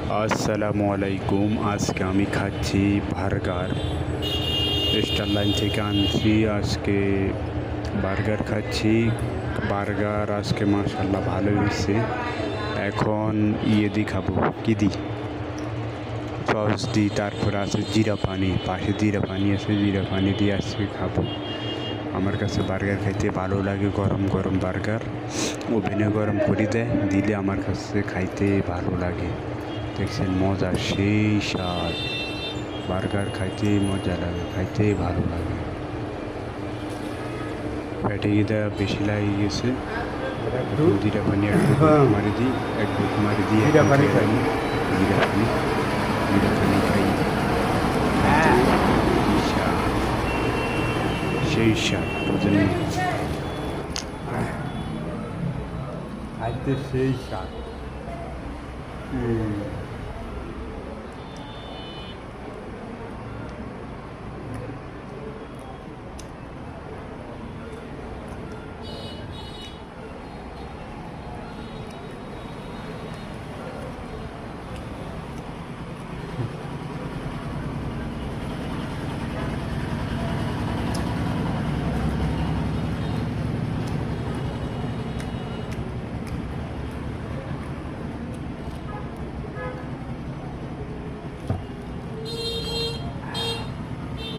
আসসালামু আলাইকুম। আজকে আমি খাচ্ছি বার্গার। স্টার লাইন থেকে আনছি। আজকে বার্গার খাচ্ছি। বার্গার আজকে মাশাআল্লাহ ভালো হয়েছে। এখন দিয়ে খাবো, কি দিই, সস দিই, তারপর আছে জিরা পানি, পাশে জিরা পানি আছে, জিরা পানি দিয়ে আজকে খাবো। আমার কাছে বার্গার খাইতে ভালো লাগে। গরম গরম বার্গার ওভেনে গরম করে দেয়, দিলে আমার কাছে খাইতে ভালো লাগে। দেখছেন মজা, সেই স্বাদ। বার্গার খাইতে মজা লাগে, খাইতে ভালো লাগে। পেটে খিদা বেশি লাগে গেছে। জিরা পানি এক বুক মারি দিই, এক বুক মারি দিয়ে জিরা পানি খাই। জিরা পানি, জিরা পানি খাই। কি স্বাদ, সেই স্বাদ, বুঝলেন? খাইতে সেই স্বাদ।